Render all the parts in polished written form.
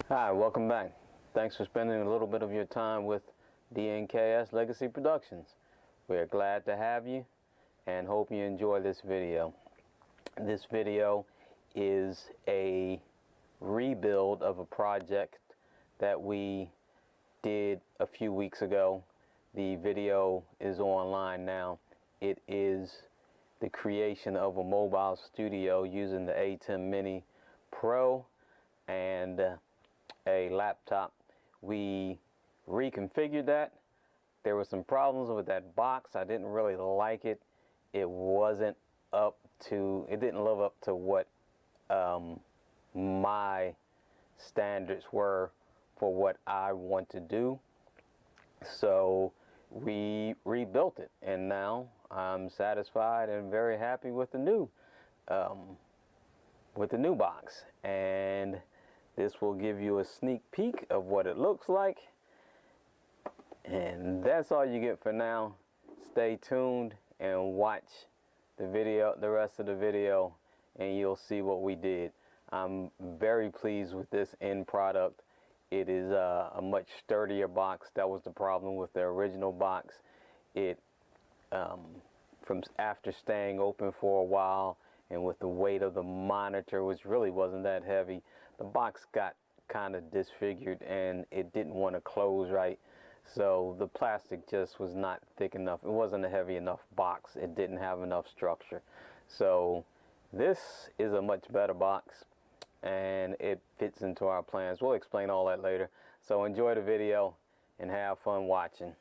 Hi, welcome back. Thanks for spending a little bit of your time with DNKS Legacy Productions. We're glad to have you and hope you enjoy this video. This video is a rebuild of a project that we did a few weeks ago. The video is online now. It is the creation of a mobile studio using the ATEM Mini Pro and a laptop. We reconfigured that. There were some problems with that box. I didn't really like it. It didn't live up to what my standards were for what I want to do. So we rebuilt it, and now I'm satisfied and very happy with the new box. And this will give you a sneak peek of what it looks like. And that's all you get for now. Stay tuned and watch the rest of the video, and you'll see what we did. I'm very pleased with this end product. It is a much sturdier box. That was the problem with the original box. It, from after staying open for a while, and with the weight of the monitor, which really wasn't that heavy, the box got kind of disfigured and it didn't want to close right. So the plastic just was not thick enough. It wasn't a heavy enough box. It didn't have enough structure. So this is a much better box, and it fits into our plans. We'll explain all that later. So enjoy the video and have fun watching.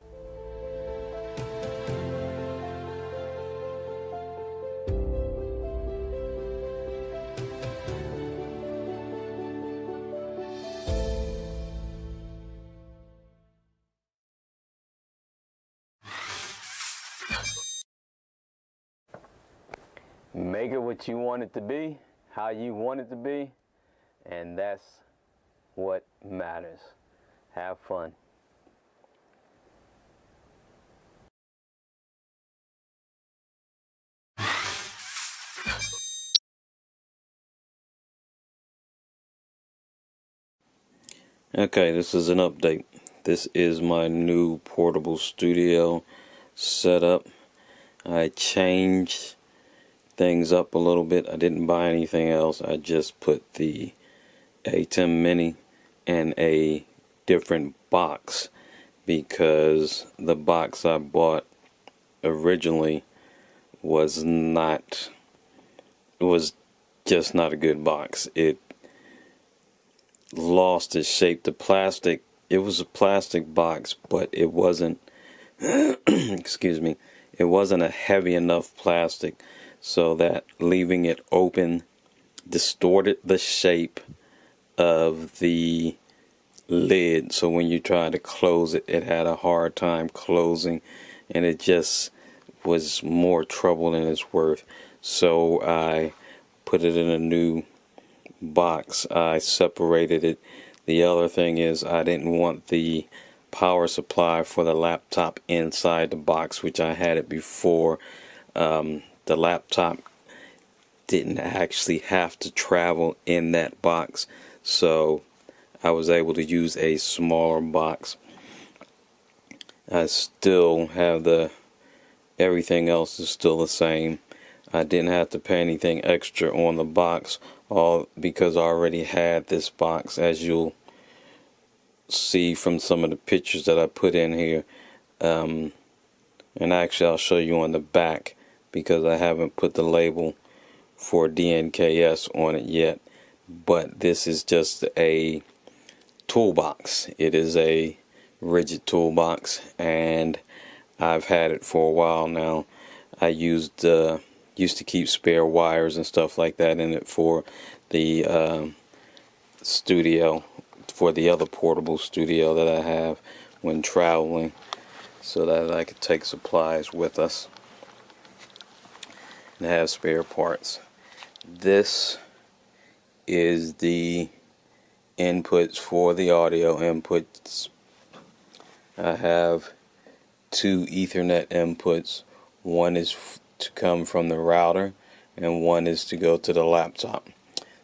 Make it what you want it to be, how you want it to be, and that's what matters. Have fun. Okay, this is an update. This is my new portable studio setup. I changed things up a little bit. I didn't buy anything else. I just put the ATEM Mini in a different box because the box I bought originally was just not a good box. It lost its shape. The plastic, it was a plastic box, but it wasn't excuse me, it wasn't a heavy enough plastic, so that leaving it open distorted the shape of the lid. So when you try to close it, it had a hard time closing, and it just was more trouble than it's worth. So I put it in a new box. I separated it. The other thing is, I didn't want the power supply for the laptop inside the box, which I had it before. The laptop didn't actually have to travel in that box, so I was able to use a smaller box. I still have everything else is still the same. I didn't have to pay anything extra on the box, all because I already had this box, as you'll see from some of the pictures that I put in here. And actually I'll show you on the back, because I haven't put the label for DNKS on it yet. But this is just a toolbox. It is a rigid toolbox, and I've had it for a while now. I used to keep spare wires and stuff like that in it for the studio, for the other portable studio that I have when traveling, so that I could take supplies with us and have spare parts. This is the inputs for the audio inputs. I have two Ethernet inputs. One is to come from the router, and one is to go to the laptop.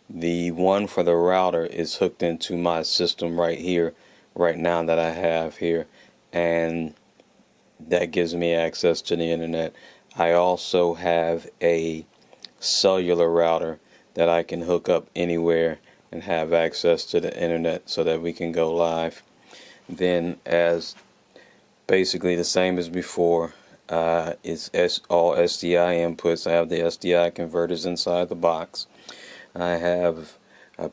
The one for the router is hooked into my system right here, right now, that I have here, and that gives me access to the internet. I also have a cellular router that I can hook up anywhere and have access to the internet so that we can go live. Then, as basically the same as before, it's all SDI inputs. I have the SDI converters inside the box. I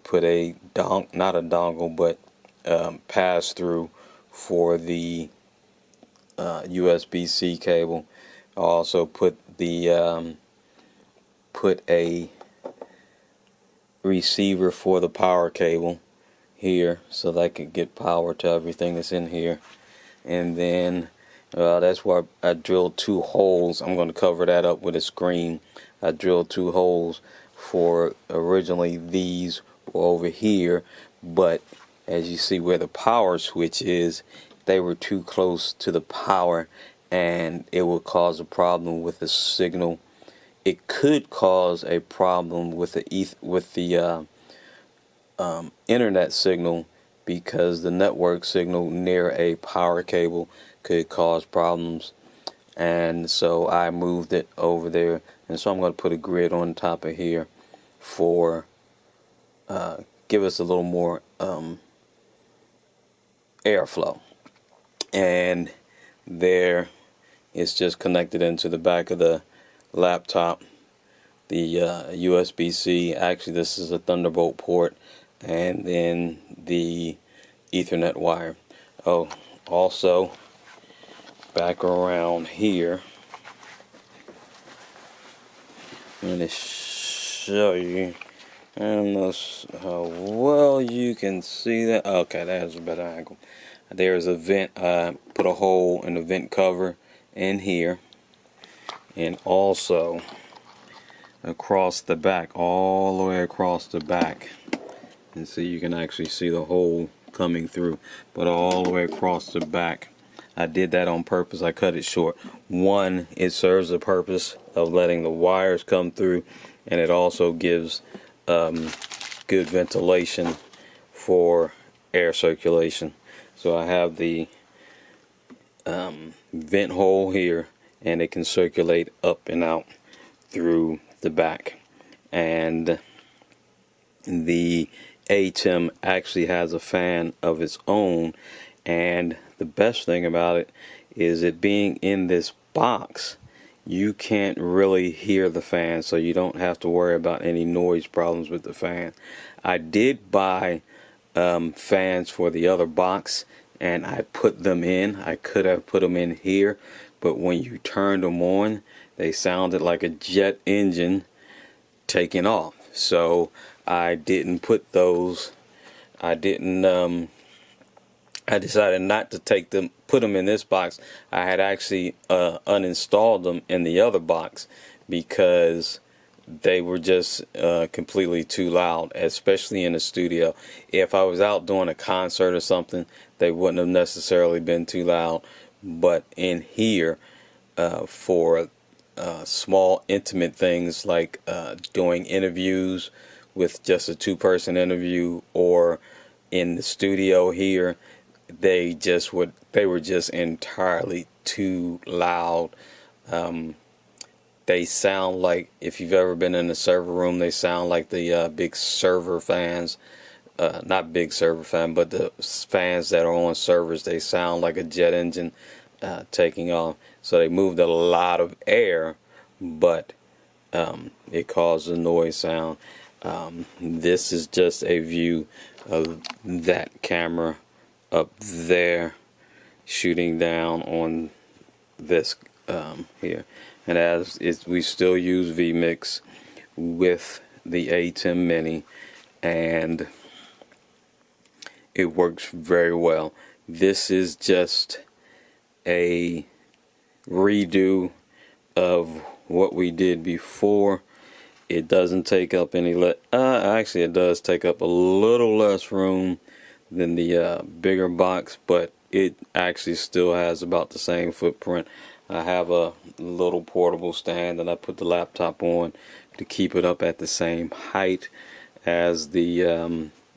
put a not a dongle, but pass through for the USB-C cable. I also put a receiver for the power cable here so that I could get power to everything that's in here. And then that's where I drilled 2 holes. I'm going to cover that up with a screen. I drilled 2 holes for, originally these were over here, but as you see where the power switch is, they were too close to the power and it would cause a problem with the signal. It could cause a problem with the internet signal, because the network signal near a power cable could cause problems. And so I moved it over there, and so I'm going to put a grid on top of here for give us a little more airflow. And there it's just connected into the back of the laptop, the USB-C. Actually, this is a Thunderbolt port, and then the Ethernet wire. Oh, also back around here, I'm going to show you. I don't know how well you can see that. Okay, that's a better angle. There's a vent. I put a hole in the vent cover in here, and also across the back, all the way across the back. And so you can actually see the hole coming through, but all the way across the back. I did that on purpose. I cut it short. One, it serves the purpose of letting the wires come through, and it also gives good ventilation for air circulation. So I have the vent hole here, and it can circulate up and out through the back. And the ATEM actually has a fan of its own, and the best thing about it is it being in this box, you can't really hear the fan, so you don't have to worry about any noise problems with the fan. I did buy fans for the other box, and I put them in. I could have put them in here, but when you turned them on, they sounded like a jet engine taking off. So I didn't put those. I decided not to put them in this box. I had actually uninstalled them in the other box because they were just completely too loud, especially in the studio. If I was out doing a concert or something, they wouldn't have necessarily been too loud. But in here, for small intimate things like doing interviews with just a 2-person interview, or in the studio here, they were just entirely too loud. They sound like, if you've ever been in a server room, they sound like the big server fans, not big server fan, but the fans that are on servers. They sound like a jet engine taking off. So they moved a lot of air, but it caused a noise sound. This is just a view of that camera up there shooting down on this here. And as we still use vMix with the ATEM Mini, and it works very well. This is just a redo of what we did before. It doesn't take up any actually it does take up a little less room than the bigger box, but it actually still has about the same footprint. I have a little portable stand that I put the laptop on to keep it up at the same height, as the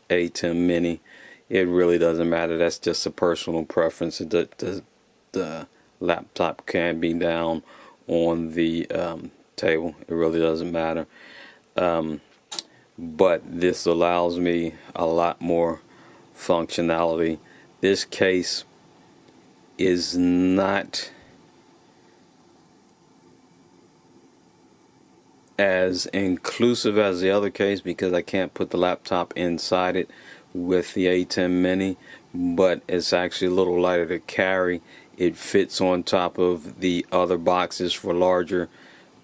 ATEM Mini. It really doesn't matter. That's just a personal preference. The laptop can be down on the table. It really doesn't matter. But this allows me a lot more functionality. This case is not as inclusive as the other case because I can't put the laptop inside it with the ATEM Mini, but it's actually a little lighter to carry. It fits on top of the other boxes for larger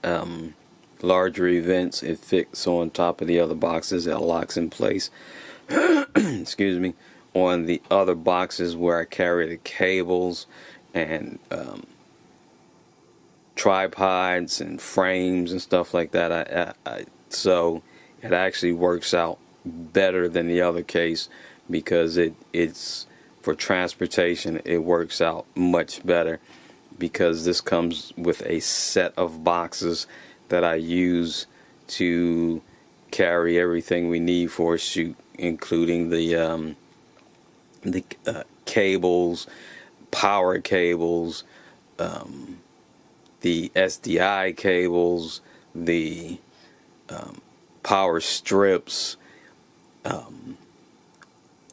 events. It fits on top of the other boxes. It locks in place excuse me, on the other boxes where I carry the cables and tripods and frames and stuff like that. So it actually works out better than the other case because it's for transportation. It works out much better because this comes with a set of boxes that I use to carry everything we need for a shoot, including the cables, power cables, the SDI cables, the power strips,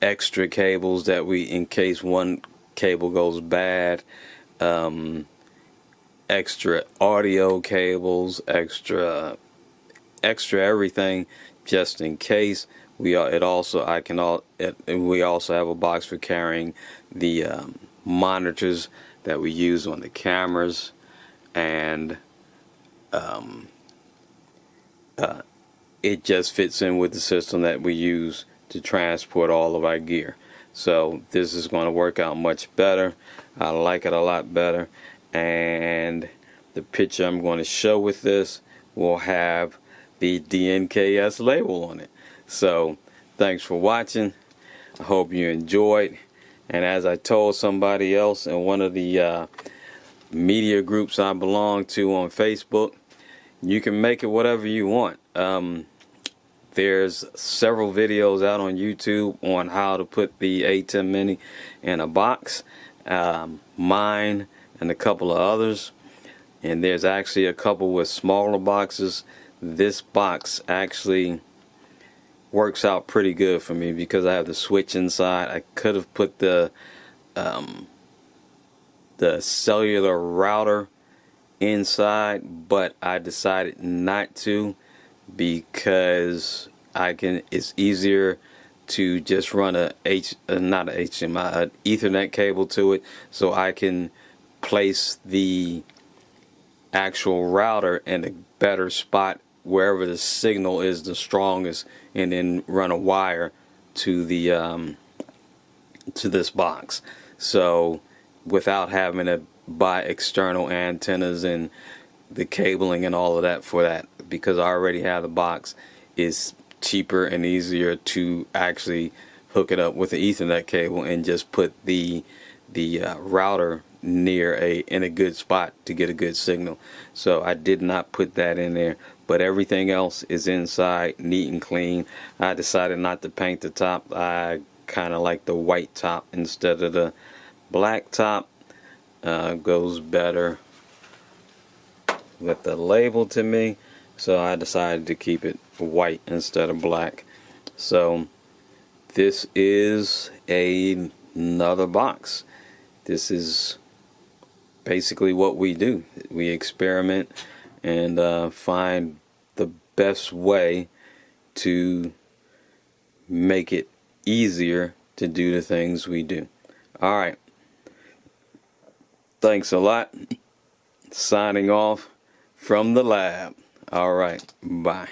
extra cables that in case one cable goes bad, extra audio cables, extra everything just in case. We also have a box for carrying the monitors that we use on the cameras, and it just fits in with the system that we use to transport all of our gear. So this is going to work out much better. I like it a lot better, and the picture I'm going to show with this will have the DNKS label on it. So thanks for watching. I hope you enjoyed, and as I told somebody else in one of the media groups I belong to on Facebook, you can make it whatever you want. There's several videos out on YouTube on how to put the ATEM Mini in a box, mine and a couple of others, and there's actually a couple with smaller boxes. This box actually works out pretty good for me because I have the switch inside. I could have put the cellular router inside, but I decided not to because it's easier to just run an Ethernet cable to it, so I can place the actual router in a better spot wherever the signal is the strongest, and then run a wire to the to this box. So without having to buy external antennas and the cabling and all of that for that, because I already have the box, is cheaper and easier to actually hook it up with the Ethernet cable and just put the router near in a good spot to get a good signal. So I did not put that in there, but everything else is inside neat and clean. I decided not to paint the top. I kind of like the white top instead of the black top. Goes better with the label to me, so I decided to keep it white instead of black. So this is another box. This is basically what we do. We experiment and find the best way to make it easier to do the things we do. Alright, thanks a lot. Signing off from the lab. Alright, bye.